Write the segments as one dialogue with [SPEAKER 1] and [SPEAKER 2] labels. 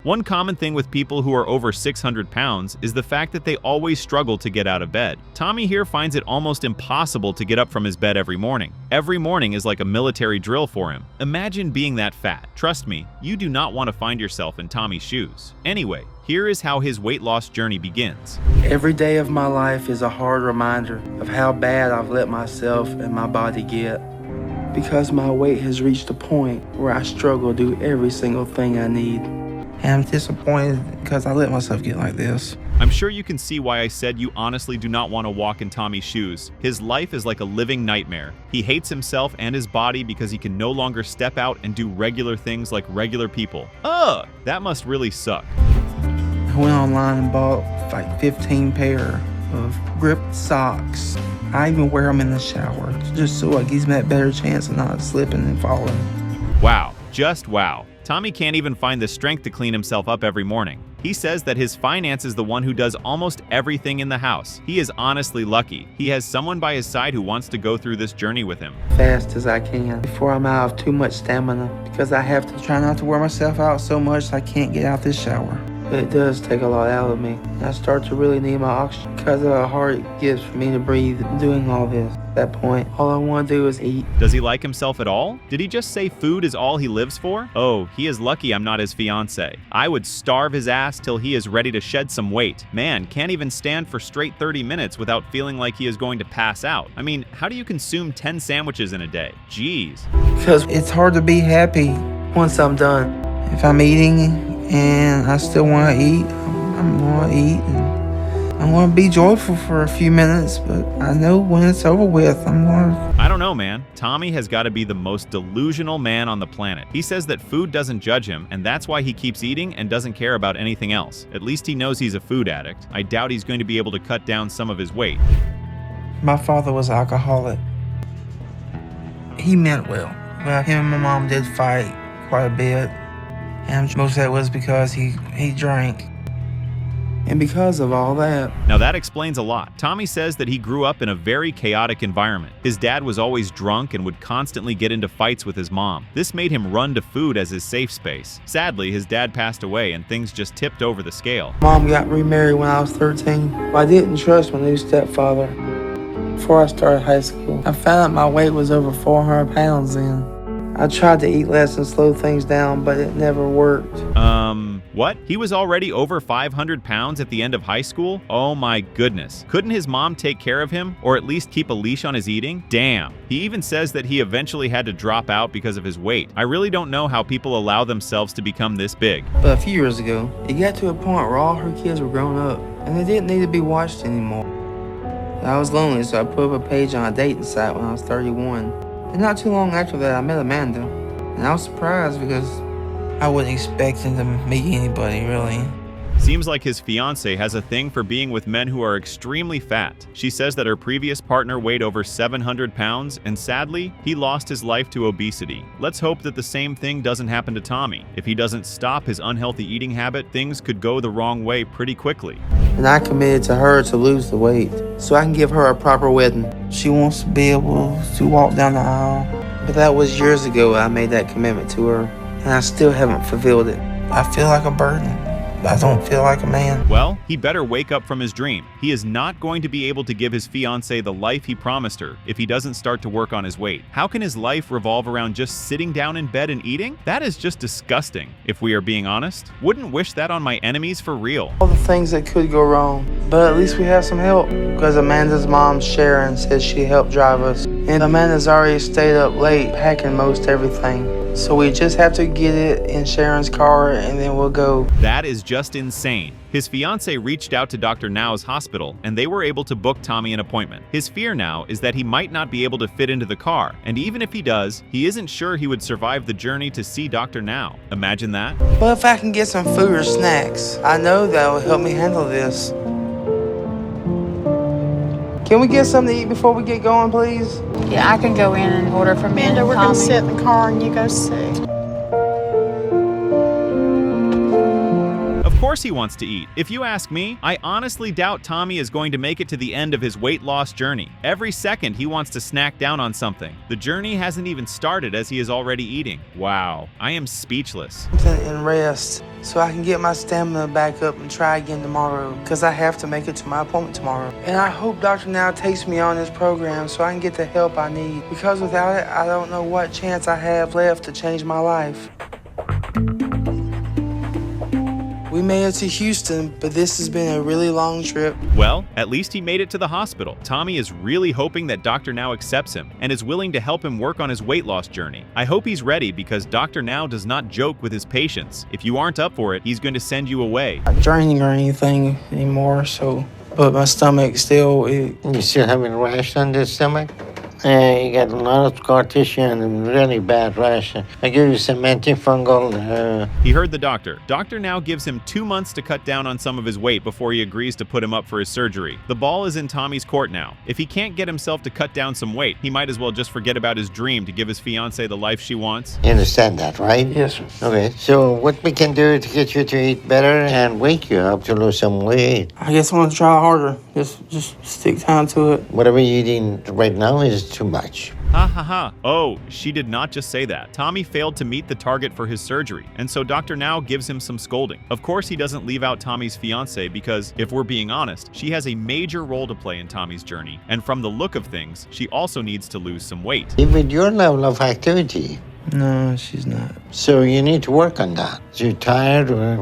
[SPEAKER 1] One common thing with people who are over 600 pounds is the fact that they always struggle to get out of bed. Tommy here finds it almost impossible to get up from his bed every morning. Every morning is like a military drill for him. Imagine being that fat. Trust me, you do not want to find yourself in Tommy's shoes. Anyway, here is how his weight loss journey begins.
[SPEAKER 2] Every day of my life is a hard reminder of how bad I've let myself and my body get. Because my weight has reached a point where I struggle to do every single thing I need. And I'm disappointed because I let myself get like this.
[SPEAKER 1] I'm sure you can see why I said you honestly do not want to walk in Tommy's shoes. His life is like a living nightmare. He hates himself and his body because he can no longer step out and do regular things like regular people. Ugh, that must really suck.
[SPEAKER 2] I went online and bought like 15 pair of grip socks. I even wear them in the shower just so it gives me that better chance of not slipping and falling.
[SPEAKER 1] Wow, just wow. Tommy can't even find the strength to clean himself up every morning. He says that his finance is the one who does almost everything in the house. He is honestly lucky. He has someone by his side who wants to go through this journey with him.
[SPEAKER 2] Fast as I can before I'm out of too much stamina, because I have to try not to wear myself out so much I can't get out this shower. But it does take a lot out of me. I start to really need my oxygen because of how hard it gets for me to breathe doing all this. At that point, all I want to do is eat.
[SPEAKER 1] Does he like himself at all? Did he just say food is all he lives for? Oh, he is lucky I'm not his fiance. I would starve his ass till he is ready to shed some weight. Man, can't even stand for straight 30 minutes without feeling like he is going to pass out. I mean, how do you consume 10 sandwiches in a day? Jeez.
[SPEAKER 2] Because it's hard to be happy once I'm done. If I'm eating and I still want to eat, I'm going to eat. And I want to be joyful for a few minutes, but I know when it's over with, I'm going to...
[SPEAKER 1] I don't know, man. Tommy has got to be the most delusional man on the planet. He says that food doesn't judge him, and that's why he keeps eating and doesn't care about anything else. At least he knows he's a food addict. I doubt he's going to be able to cut down some of his weight.
[SPEAKER 2] My father was an alcoholic. He meant well. But him and my mom did fight quite a bit. And most of that was because he drank. And because of all that.
[SPEAKER 1] Now that explains a lot. Tommy says that he grew up in a very chaotic environment. His dad was always drunk and would constantly get into fights with his mom. This made him run to food as his safe space. Sadly, his dad passed away and things just tipped over the scale.
[SPEAKER 2] Mom got remarried when I was 13. But I didn't trust my new stepfather before I started high school. I found out my weight was over 400 pounds then. I tried to eat less and slow things down, but it never worked.
[SPEAKER 1] What? He was already over 500 pounds at the end of high school? Oh my goodness. Couldn't his mom take care of him, or at least keep a leash on his eating? Damn. He even says that he eventually had to drop out because of his weight. I really don't know how people allow themselves to become this big.
[SPEAKER 2] But a few years ago, it got to a point where all her kids were grown up, and they didn't need to be watched anymore. I was lonely, so I put up a page on a dating site when I was 31. And not too long after that, I met Amanda. And I was surprised because I wasn't expecting to meet anybody, really.
[SPEAKER 1] Seems like his fiancée has a thing for being with men who are extremely fat. She says that her previous partner weighed over 700 pounds, and sadly, he lost his life to obesity. Let's hope that the same thing doesn't happen to Tommy. If he doesn't stop his unhealthy eating habit, things could go the wrong way pretty quickly.
[SPEAKER 2] And I committed to her to lose the weight, so I can give her a proper wedding. She wants to be able to walk down the aisle. But that was years ago I made that commitment to her, and I still haven't fulfilled it. I feel like a burden. I don't feel like a man.
[SPEAKER 1] Well, he better wake up from his dream. He is not going to be able to give his fiancée the life he promised her if he doesn't start to work on his weight. How can his life revolve around just sitting down in bed and eating? That is just disgusting, if we are being honest. Wouldn't wish that on my enemies for real.
[SPEAKER 2] All the things that could go wrong, but at least we have some help. Because Amanda's mom, Sharon, says she helped drive us. And Amanda's already stayed up late packing most everything. So we just have to get it in Sharon's car and then we'll go.
[SPEAKER 1] That is just insane. His fiancée reached out to Dr. Now's hospital and they were able to book Tommy an appointment. His fear now is that he might not be able to fit into the car, and even if he does, he isn't sure he would survive the journey to see Dr. Now. Imagine that.
[SPEAKER 2] Well, if I can get some food or snacks, I know that will help me handle this. Can we get something to eat before we get going, please?
[SPEAKER 3] Yeah, I can go in and order from
[SPEAKER 4] Amanda, we're going to sit in the car and you go see.
[SPEAKER 1] Of course he wants to eat. If you ask me, I honestly doubt Tommy is going to make it to the end of his weight loss journey. Every second he wants to snack down on something. The journey hasn't even started as he is already eating. Wow, I am speechless.
[SPEAKER 2] And rest so I can get my stamina back up and try again tomorrow, because I have to make it to my appointment tomorrow. And I hope Dr. Now takes me on this program so I can get the help I need, because without it, I don't know what chance I have left to change my life. We made it to Houston, but this has been a really long trip.
[SPEAKER 1] Well, at least he made it to the hospital. Tommy is really hoping that Dr. Now accepts him and is willing to help him work on his weight loss journey. I hope he's ready, because Dr. Now does not joke with his patients. If you aren't up for it, he's going to send you away.
[SPEAKER 2] Not draining or anything anymore, but my stomach still...
[SPEAKER 4] You still having a rash on the stomach? You got a lot of scar tissue and a really bad rash. I give you some antifungal.
[SPEAKER 1] He heard the doctor. Dr. Now gives him 2 months to cut down on some of his weight before he agrees to put him up for his surgery. The ball is in Tommy's court now. If he can't get himself to cut down some weight, he might as well just forget about his dream to give his fiancée the life she wants.
[SPEAKER 4] You understand that, right?
[SPEAKER 2] Yes, sir.
[SPEAKER 4] Okay, so what we can do to get you to eat better and wake you up to lose some weight?
[SPEAKER 2] I guess I'm gonna try harder. Just stick time to it.
[SPEAKER 4] Whatever you're eating right now is too much.
[SPEAKER 1] Ha ha ha. Oh, she did not just say that. Tommy failed to meet the target for his surgery, and so Dr. Now gives him some scolding. Of course, he doesn't leave out Tommy's fiancée because, if we're being honest, she has a major role to play in Tommy's journey, and from the look of things, she also needs to lose some weight.
[SPEAKER 4] With your level of activity,
[SPEAKER 2] No, she's not.
[SPEAKER 4] so you need to work on that. You're tired or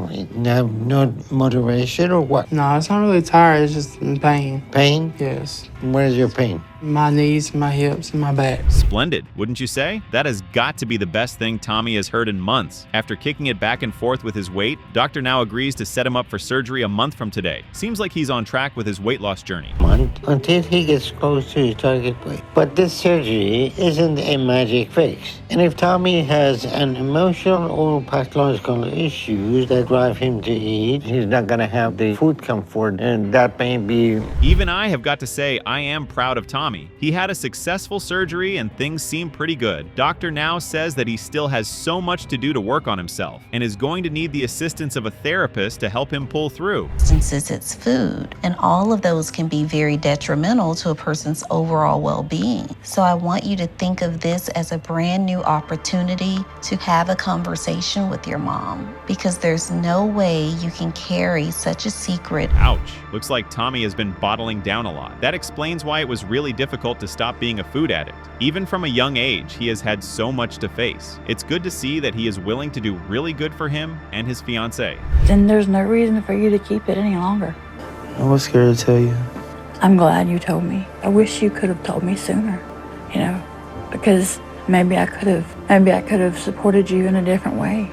[SPEAKER 4] have no motivation or what?
[SPEAKER 2] No, it's not really tired. It's just in pain.
[SPEAKER 4] Pain?
[SPEAKER 2] Yes.
[SPEAKER 4] Where's your pain?
[SPEAKER 2] My knees, my hips, and my back.
[SPEAKER 1] Splendid, wouldn't you say? That has got to be the best thing Tommy has heard in months. After kicking it back and forth with his weight, Dr. Now agrees to set him up for surgery a month from today. Seems like he's on track with his weight loss journey.
[SPEAKER 4] Until he gets close to his target weight. But this surgery isn't a magic fix. And if Tommy has an emotional or pathological issue that drive him to eat, he's not gonna have the food comfort, and that may be...
[SPEAKER 1] Even I have got to say I am proud of Tommy. He had a successful surgery and things seem pretty good. Dr. Now says that he still has so much to do to work on himself and is going to need the assistance of a therapist to help him pull through.
[SPEAKER 5] Since it's food, and all of those can be very detrimental to a person's overall well-being. So I want you to think of this as a brand new opportunity to have a conversation with your mom, because there's no way you can carry such a secret.
[SPEAKER 1] Ouch. Looks like Tommy has been bottling down a lot. That explains why it was really difficult to stop being a food addict. Even from a young age, he has had so much to face. It's good to see that he is willing to do really good for him and his fiancée.
[SPEAKER 6] Then there's no reason for you to keep it any longer.
[SPEAKER 2] I was scared to tell you.
[SPEAKER 6] I'm glad you told me. I wish you could have told me sooner, because maybe I could have supported you in a different way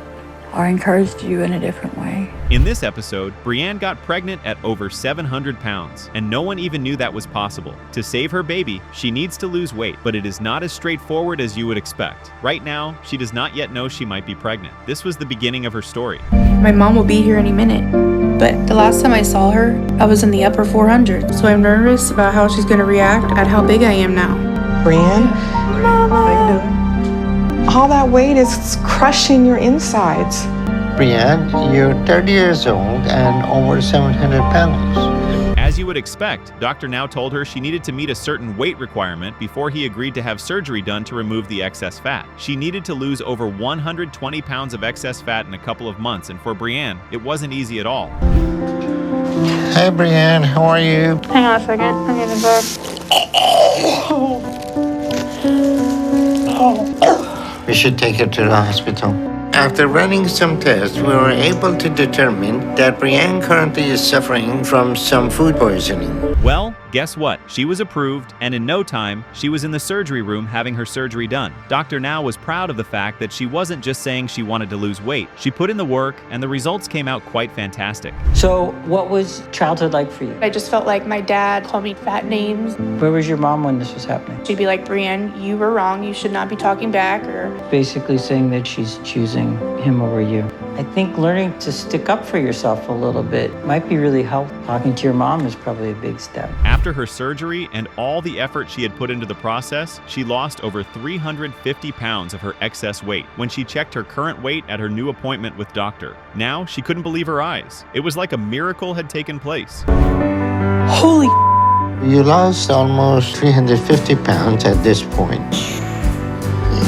[SPEAKER 6] or encouraged you in a different way.
[SPEAKER 1] In this episode, Brianne got pregnant at over 700 pounds, and no one even knew that was possible. To save her baby, she needs to lose weight, but it is not as straightforward as you would expect. Right now, she does not yet know she might be pregnant. This was the beginning of her story.
[SPEAKER 7] My mom will be here any minute, but the last time I saw her, I was in the upper 400s, so I'm nervous about how she's going to react at how big I am now.
[SPEAKER 8] Brianne? How you doing? All that weight is crushing your insides.
[SPEAKER 4] Brianne, you're 30 years old and over 700 pounds.
[SPEAKER 1] As you would expect, Dr. Now told her she needed to meet a certain weight requirement before he agreed to have surgery done to remove the excess fat. She needed to lose over 120 pounds of excess fat in a couple of months, and for Brianne, it wasn't easy at all.
[SPEAKER 4] Hey Brianne, how are you?
[SPEAKER 3] Hang on a second. I'm getting back.
[SPEAKER 4] We should take her to the hospital. After running some tests, we were able to determine that Brianne currently is suffering from some food poisoning.
[SPEAKER 1] Well, guess what? She was approved, and in no time, she was in the surgery room having her surgery done. Dr. Now was proud of the fact that she wasn't just saying she wanted to lose weight. She put in the work, and the results came out quite fantastic.
[SPEAKER 9] So what was childhood like for you?
[SPEAKER 7] I just felt like my dad called me fat names.
[SPEAKER 9] Where was your mom when this was happening?
[SPEAKER 7] She'd be like, Brianne, you were wrong. You should not be talking back. Or
[SPEAKER 9] Basically saying that she's choosing him over you. I think learning to stick up for yourself a little bit might be really helpful. Talking to your mom is probably a big step.
[SPEAKER 1] After her surgery and all the effort she had put into the process, she lost over 350 pounds of her excess weight when she checked her current weight at her new appointment with doctor. Now, she couldn't believe her eyes. It was like a miracle had taken place.
[SPEAKER 8] Holy.
[SPEAKER 4] You lost almost 350 pounds at this point.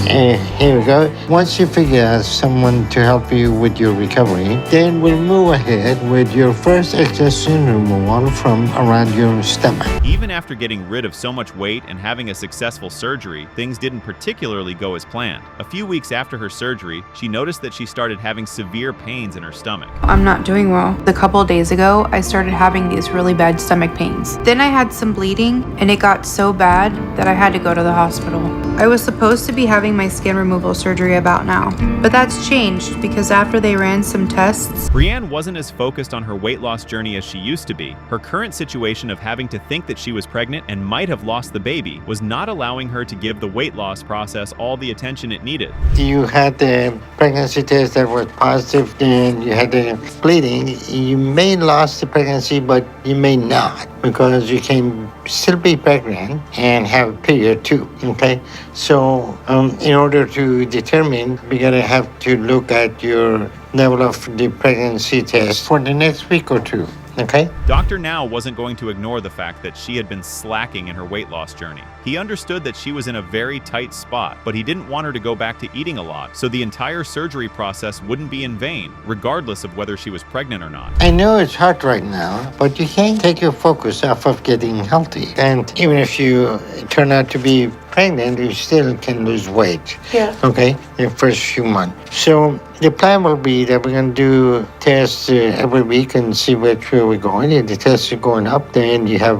[SPEAKER 4] Here we go. Once you figure out someone to help you with your recovery, then we'll move ahead with your first extraction removal from around your stomach.
[SPEAKER 1] Even after getting rid of so much weight and having a successful surgery, things didn't particularly go as planned. A few weeks after her surgery, she noticed that she started having severe pains in her stomach.
[SPEAKER 7] I'm not doing well. A couple of days ago, I started having these really bad stomach pains. Then I had some bleeding, and it got so bad that I had to go to the hospital. I was supposed to be having my skin removal surgery about now, but that's changed because after they ran some tests.
[SPEAKER 1] Brianne wasn't as focused on her weight loss journey as she used to be. Her current situation of having to think that she was pregnant and might have lost the baby was not allowing her to give the weight loss process all the attention it needed.
[SPEAKER 4] You had the pregnancy test that was positive, and you had the bleeding. You may lost the pregnancy, but you may not, because you can still be pregnant and have a period too, okay? So in order to determine, we're gonna have to look at your level of the pregnancy test for the next week or two, okay?
[SPEAKER 1] Dr. Now wasn't going to ignore the fact that she had been slacking in her weight loss journey. He understood that she was in a very tight spot, but he didn't want her to go back to eating a lot, so the entire surgery process wouldn't be in vain, regardless of whether she was pregnant or not.
[SPEAKER 4] I know it's hard right now, but you can't take your focus off of getting healthy. And even if you turn out to be pregnant, you still can lose weight.
[SPEAKER 8] Yeah.
[SPEAKER 4] Okay, the first few months. So the plan will be that we're going to do tests every week and see which way we're going. If the tests are going up, then you have...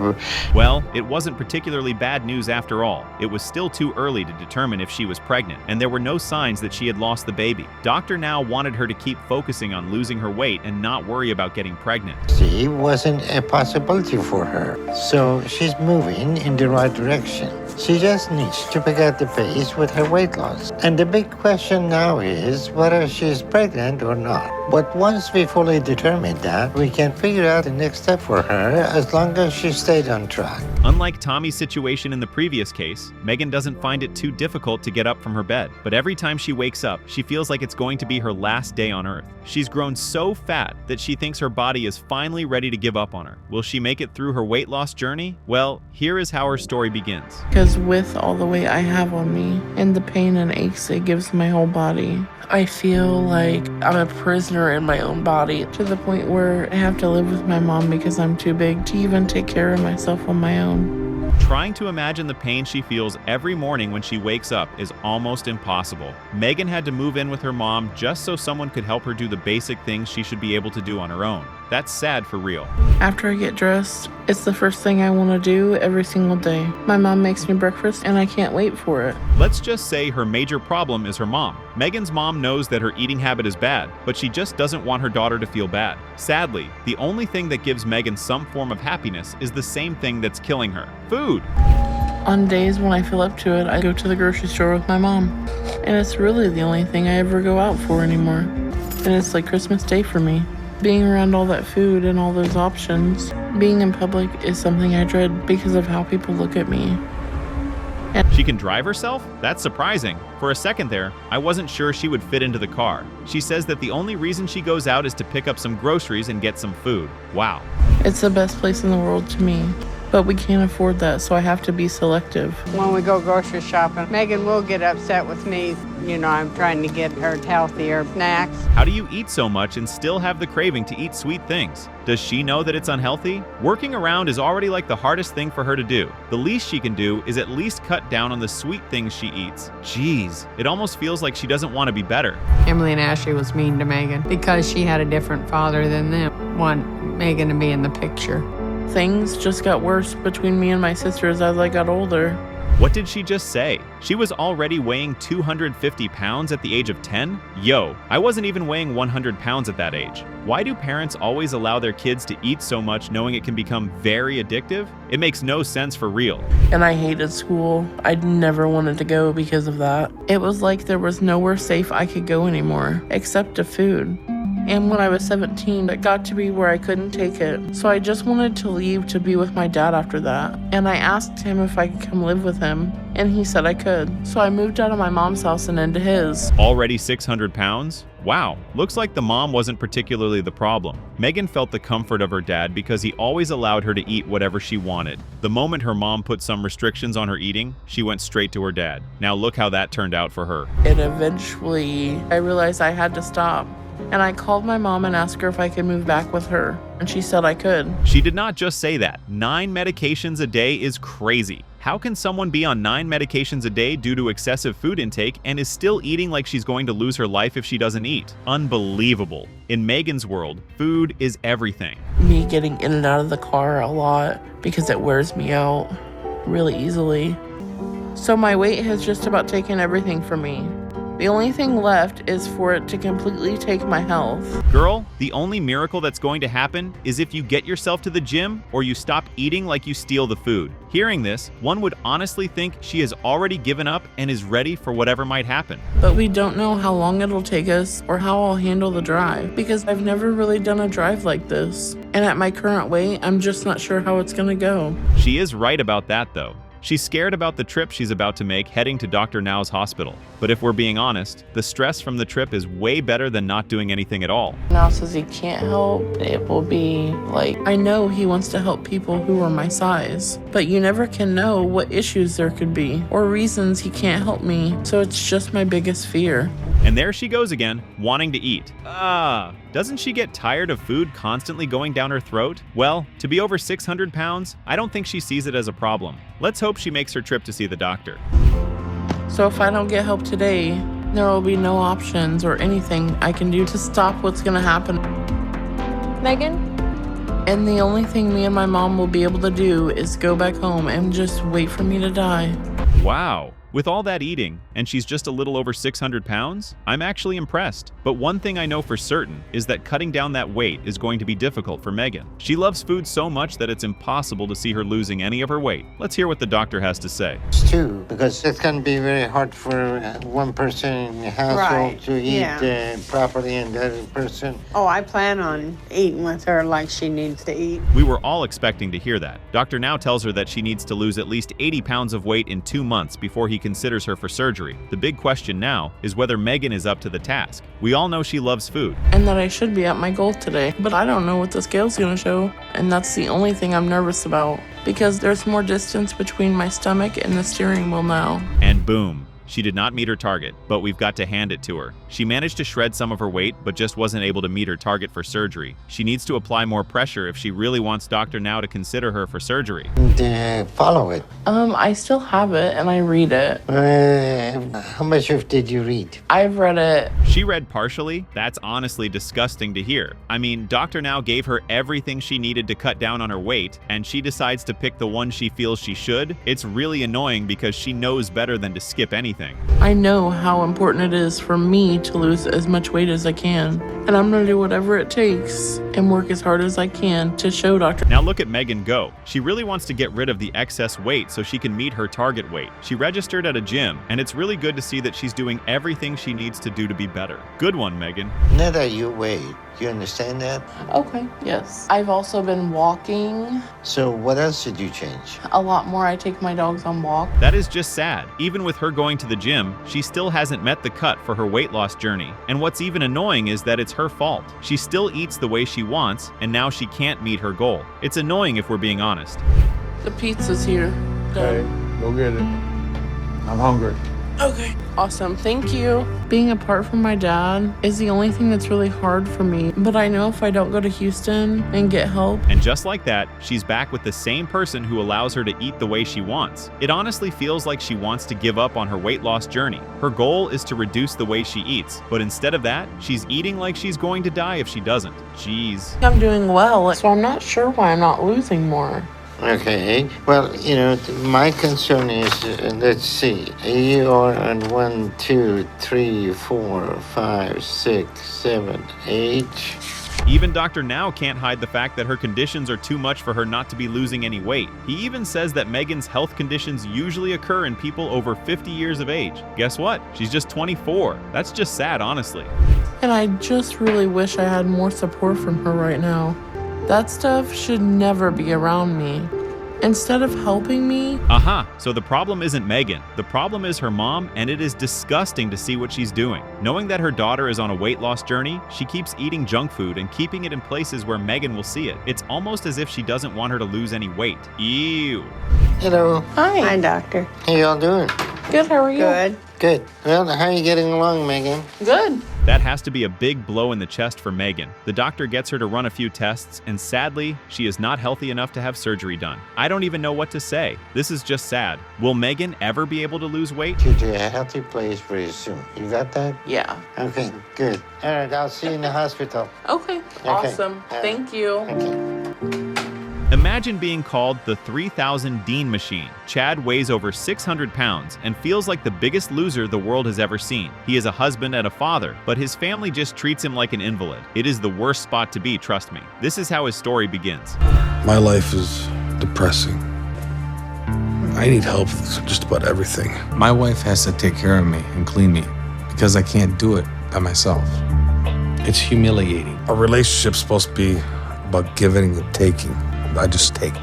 [SPEAKER 1] Well, it wasn't particularly bad news after all. It was still too early to determine if she was pregnant, and there were no signs that she had lost the baby. Dr. Now wanted her to keep focusing on losing her weight and not worry about getting pregnant.
[SPEAKER 4] See, wasn't a possibility for her. So she's moving in the right direction. She just needs to pick up the pace with her weight loss. And the big question now is whether she's pregnant or not. But once we fully determine that, we can figure out the next step for her as long as she stayed on track.
[SPEAKER 1] Unlike Tommy's situation in the previous case, Megan doesn't find it too difficult to get up from her bed. But every time she wakes up, she feels like it's going to be her last day on Earth. She's grown so fat that she thinks her body is finally ready to give up on her. Will she make it through her weight loss journey? Well, here is how her story begins.
[SPEAKER 10] Because with all the weight I have on me and the pain and aches it gives my whole body, I feel like I'm a prisoner in my own body, to the point where I have to live with my mom because I'm too big to even take care of myself on my own.
[SPEAKER 1] Trying to imagine the pain she feels every morning when she wakes up is almost impossible. Megan had to move in with her mom just so someone could help her do the basic things she should be able to do on her own. That's sad for real.
[SPEAKER 10] After I get dressed, it's the first thing I want to do every single day. My mom makes me breakfast and I can't wait for it.
[SPEAKER 1] Let's just say her major problem is her mom. Megan's mom knows that her eating habit is bad, but she just doesn't want her daughter to feel bad. Sadly, the only thing that gives Megan some form of happiness is the same thing that's killing her: food.
[SPEAKER 10] On days when I feel up to it, I go to the grocery store with my mom. And it's really the only thing I ever go out for anymore. And it's like Christmas Day for me. Being around all that food and all those options, being in public is something I dread because of how people look at me.
[SPEAKER 1] She can drive herself? That's surprising. For a second there, I wasn't sure she would fit into the car. She says that the only reason she goes out is to pick up some groceries and get some food. Wow.
[SPEAKER 10] It's the best place in the world to me. But we can't afford that, so I have to be selective.
[SPEAKER 11] When we go grocery shopping, Megan will get upset with me. You know, I'm trying to get her healthier snacks.
[SPEAKER 1] How do you eat so much and still have the craving to eat sweet things? Does she know that it's unhealthy? Working around is already like the hardest thing for her to do. The least she can do is at least cut down on the sweet things she eats. Jeez, it almost feels like she doesn't want to be better.
[SPEAKER 11] Emily and Ashley was mean to Megan because she had a different father than them. Want Megan to be in the picture.
[SPEAKER 10] Things just got worse between me and my sisters as I got older.
[SPEAKER 1] What did she just say? She was already weighing 250 pounds at the age of 10? Yo, I wasn't even weighing 100 pounds at that age. Why do parents always allow their kids to eat so much knowing it can become very addictive? It makes no sense for real.
[SPEAKER 10] And I hated school. I never wanted to go because of that. It was like there was nowhere safe I could go anymore, except to food. And when I was 17, it got to be where I couldn't take it. So I just wanted to leave to be with my dad after that. And I asked him if I could come live with him, and he said I could. So I moved out of my mom's house and into his.
[SPEAKER 1] Already 600 pounds? Wow, looks like the mom wasn't particularly the problem. Megan felt the comfort of her dad because he always allowed her to eat whatever she wanted. The moment her mom put some restrictions on her eating, she went straight to her dad. Now look how that turned out for her.
[SPEAKER 10] And eventually, I realized I had to stop. And I called my mom and asked her if I could move back with her. And she said I could.
[SPEAKER 1] She did not just say that. 9 medications a day is crazy. How can someone be on 9 medications a day due to excessive food intake and is still eating like she's going to lose her life if she doesn't eat? Unbelievable. In Megan's world, food is everything.
[SPEAKER 10] Me getting in and out of the car a lot because it wears me out really easily. So my weight has just about taken everything from me. The only thing left is for it to completely take my health.
[SPEAKER 1] Girl, the only miracle that's going to happen is if you get yourself to the gym or you stop eating like you steal the food. Hearing this, one would honestly think she has already given up and is ready for whatever might happen.
[SPEAKER 10] But we don't know how long it'll take us or how I'll handle the drive because I've never really done a drive like this. And at my current weight, I'm just not sure how it's gonna go.
[SPEAKER 1] She is right about that though. She's scared about the trip she's about to make heading to Dr. Now's hospital. But if we're being honest, the stress from the trip is way better than not doing anything at all.
[SPEAKER 10] Now says he can't help, it will be like, I know he wants to help people who are my size, but you never can know what issues there could be or reasons he can't help me, so it's just my biggest fear.
[SPEAKER 1] And there she goes again, wanting to eat. Doesn't she get tired of food constantly going down her throat? Well, to be over 600 pounds, I don't think she sees it as a problem. Let's hope she makes her trip to see the doctor.
[SPEAKER 10] So if I don't get help today, there will be no options or anything I can do to stop what's gonna happen.
[SPEAKER 3] Megan?
[SPEAKER 10] And the only thing me and my mom will be able to do is go back home and just wait for me to die.
[SPEAKER 1] Wow. With all that eating, and she's just a little over 600 pounds, I'm actually impressed. But one thing I know for certain is that cutting down that weight is going to be difficult for Megan. She loves food so much that it's impossible to see her losing any of her weight. Let's hear what the doctor has to say.
[SPEAKER 4] It's two, because it can be very hard for one person in the household to eat properly and the other person.
[SPEAKER 11] Oh, I plan on eating with her like she needs to eat.
[SPEAKER 1] We were all expecting to hear that. Dr. Now tells her that she needs to lose at least 80 pounds of weight in 2 months before he considers her for surgery. The big question now is whether Megan is up to the task. We all know she loves food.
[SPEAKER 10] And that I should be at my goal today, but I don't know what the scale's gonna show. And that's the only thing I'm nervous about, because there's more distance between my stomach and the steering wheel now.
[SPEAKER 1] And boom. She did not meet her target, but we've got to hand it to her. She managed to shred some of her weight, but just wasn't able to meet her target for surgery. She needs to apply more pressure if she really wants Dr. Now to consider her for surgery.
[SPEAKER 4] Follow it.
[SPEAKER 10] I still have it and I read it.
[SPEAKER 4] How much of did you read?
[SPEAKER 10] I've read it.
[SPEAKER 1] She read partially? That's honestly disgusting to hear. I mean, Dr. Now gave her everything she needed to cut down on her weight, and she decides to pick the one she feels she should. It's really annoying because she knows better than to skip anything.
[SPEAKER 10] I know how important it is for me to lose as much weight as I can, and I'm gonna do whatever it takes and work as hard as I can to show Dr.
[SPEAKER 1] Now look at Megan go. She really wants to get rid of the excess weight so she can meet her target weight. She registered at a gym, and it's really good to see that she's doing everything she needs to do to be better. Good one, Megan.
[SPEAKER 4] Now that you weigh, you understand that?
[SPEAKER 10] Okay, yes. I've also been walking
[SPEAKER 4] So what else did you change?
[SPEAKER 10] a lot more. I take my dogs on walk.
[SPEAKER 1] That is just sad. Even with her going to the gym, she still hasn't met the cut for her weight loss journey. And what's even annoying is that it's her fault. She still eats the way she wants, and now she can't meet her goal. It's annoying if we're being honest.
[SPEAKER 10] The pizza's here.
[SPEAKER 12] Okay, go get it. I'm hungry.
[SPEAKER 10] Okay. Awesome. Thank you. Being apart from my dad is the only thing that's really hard for me. But I know if I don't go to Houston and get help.
[SPEAKER 1] And just like that, she's back with the same person who allows her to eat the way she wants. It honestly feels like she wants to give up on her weight loss journey. Her goal is to reduce the way she eats. But instead of that, she's eating like she's going to die if she doesn't. Jeez.
[SPEAKER 10] I'm doing well, so I'm not sure why I'm not losing more.
[SPEAKER 4] Okay, well, my concern is, let's see, you are on 1, 2, 3, 4, 5, 6, 7, 8.
[SPEAKER 1] Even Dr. Now can't hide the fact that her conditions are too much for her not to be losing any weight. He even says that Megan's health conditions usually occur in people over 50 years of age. Guess what? She's just 24. That's just sad, honestly.
[SPEAKER 10] And I just really wish I had more support from her right now. That stuff should never be around me. Instead of helping me,
[SPEAKER 1] Aha! So the problem isn't Megan. The problem is her mom, and it is disgusting to see what she's doing. Knowing that her daughter is on a weight loss journey, she keeps eating junk food and keeping it in places where Megan will see it. It's almost as if she doesn't want her to lose any weight. Ew.
[SPEAKER 4] Hello.
[SPEAKER 8] Hi.
[SPEAKER 4] Doctor. How y'all doing?
[SPEAKER 8] Good, how are you?
[SPEAKER 4] Good. Well, how are you getting along, Megan?
[SPEAKER 8] Good.
[SPEAKER 1] That has to be a big blow in the chest for Megan. The doctor gets her to run a few tests, and sadly, she is not healthy enough to have surgery done. I don't even know what to say. This is just sad. Will Megan ever be able to lose weight?
[SPEAKER 4] Get to a healthy place very soon. You got that?
[SPEAKER 10] yeah.
[SPEAKER 4] Okay, good. All right, I'll see you in the hospital.
[SPEAKER 10] Okay, awesome. Thank you.
[SPEAKER 4] Okay.
[SPEAKER 1] Imagine being called the 3000 Dean Machine. Chad weighs over 600 pounds and feels like the biggest loser the world has ever seen. He is a husband and a father, but his family just treats him like an invalid. It is the worst spot to be, trust me. This is how his story begins.
[SPEAKER 12] My life is depressing. I need help with just about everything.
[SPEAKER 13] My wife has to take care of me and clean me because I can't do it by myself. It's humiliating.
[SPEAKER 12] A relationship's supposed to be about giving and taking. I just take.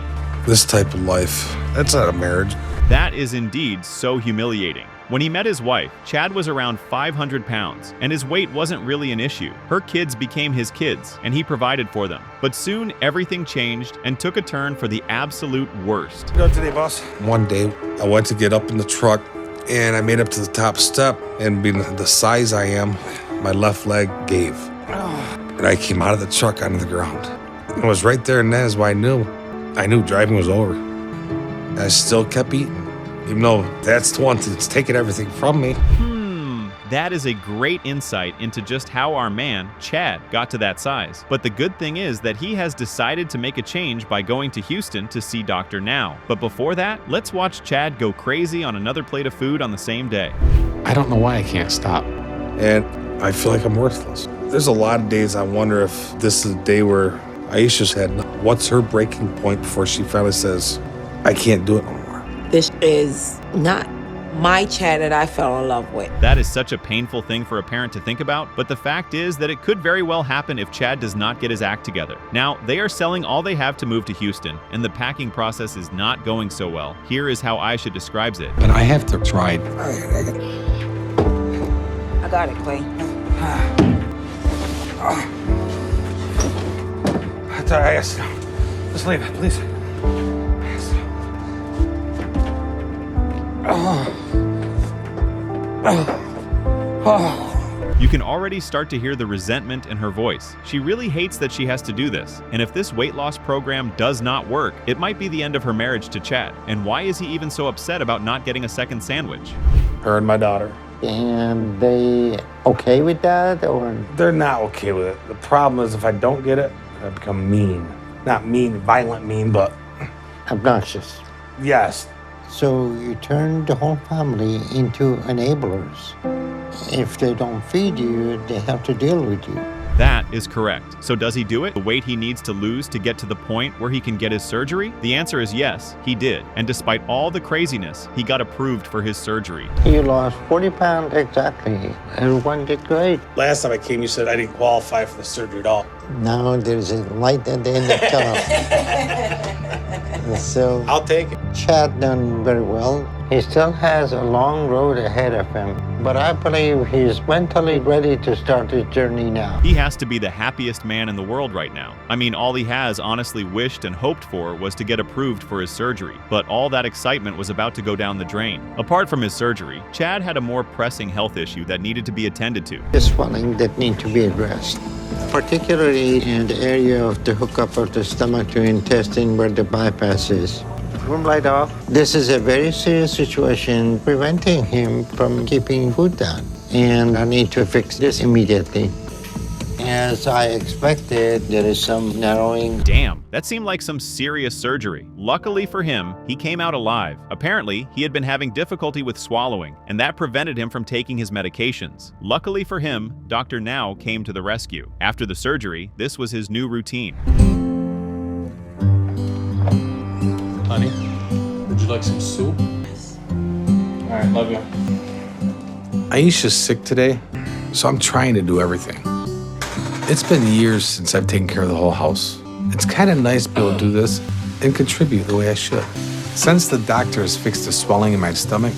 [SPEAKER 12] This type of life, that's not a marriage.
[SPEAKER 1] That is indeed so humiliating. When he met his wife, Chad was around 500 pounds, and his weight wasn't really an issue. Her kids became his kids, and he provided for them. But soon, everything changed and took a turn for the absolute worst.
[SPEAKER 12] Go today, boss. One day, I went to get up in the truck, and I made up to the top step, and being the size I am, my left leg gave. And I came out of the truck onto the ground. It was right there and then is why I knew driving was over. I still kept eating, even though that's the one that's taking everything from me.
[SPEAKER 1] That is a great insight into just how our man, Chad, got to that size. But the good thing is that he has decided to make a change by going to Houston to see Dr. Now. But before that, let's watch Chad go crazy on another plate of food on the same day.
[SPEAKER 13] I don't know why I can't stop.
[SPEAKER 12] And I feel like I'm worthless. There's a lot of days I wonder if this is a day where Aisha's had, what's her breaking point before she finally says, I can't do it no more.
[SPEAKER 14] This is not my Chad that I fell in love with.
[SPEAKER 1] That is such a painful thing for a parent to think about, but the fact is that it could very well happen if Chad does not get his act together. Now, they are selling all they have to move to Houston, and the packing process is not going so well. Here is how Aisha describes it.
[SPEAKER 13] But I have to try.
[SPEAKER 14] I got it, Clay.
[SPEAKER 12] That's all right, yes. Just leave it, please. Yes.
[SPEAKER 1] You can already start to hear the resentment in her voice. She really hates that she has to do this. And if this weight loss program does not work, it might be the end of her marriage to Chad. And why is he even so upset about not getting a second sandwich?
[SPEAKER 12] Her and my daughter.
[SPEAKER 4] And they okay with that, or?
[SPEAKER 12] They're not okay with it. The problem is if I don't get it, I become mean. Not mean, violent mean, but...
[SPEAKER 4] Obnoxious.
[SPEAKER 12] Yes.
[SPEAKER 4] So you turn the whole family into enablers. If they don't feed you, they have to deal with you.
[SPEAKER 1] That is correct. So does he do it? The weight he needs to lose to get to the point where he can get his surgery? The answer is yes, he did. And despite all the craziness, he got approved for his surgery.
[SPEAKER 4] You lost 40 pounds exactly. Everyone did great.
[SPEAKER 12] Last time I came, you said I didn't qualify for the surgery at all.
[SPEAKER 4] Now there's a light at the end of the tunnel. So
[SPEAKER 12] I'll take it.
[SPEAKER 4] Chad done very well. He still has a long road ahead of him, but I believe he's mentally ready to start his journey now.
[SPEAKER 1] He has to be the happiest man in the world right now. I mean, all he has honestly wished and hoped for was to get approved for his surgery, but all that excitement was about to go down the drain. Apart from his surgery, Chad had a more pressing health issue that needed to be attended to.
[SPEAKER 4] The swelling that need to be addressed, particularly in the area of the hookup of the stomach to intestine where the bypass is. Room light off. This is a very serious situation preventing him from keeping food down. And I need to fix this immediately. As I expected, there is some narrowing.
[SPEAKER 1] Damn, that seemed like some serious surgery. Luckily for him, he came out alive. Apparently, he had been having difficulty with swallowing, and that prevented him from taking his medications. Luckily for him, Dr. Now came to the rescue. After the surgery, this was his new routine.
[SPEAKER 13] Honey, would you like some soup?
[SPEAKER 12] All right, love you.
[SPEAKER 13] Aisha's sick today, So I'm trying to do everything. It's been years since I've taken care of the whole house. It's kind of nice to be able to do this and contribute the way I should. Since the doctor has fixed the swelling in my stomach,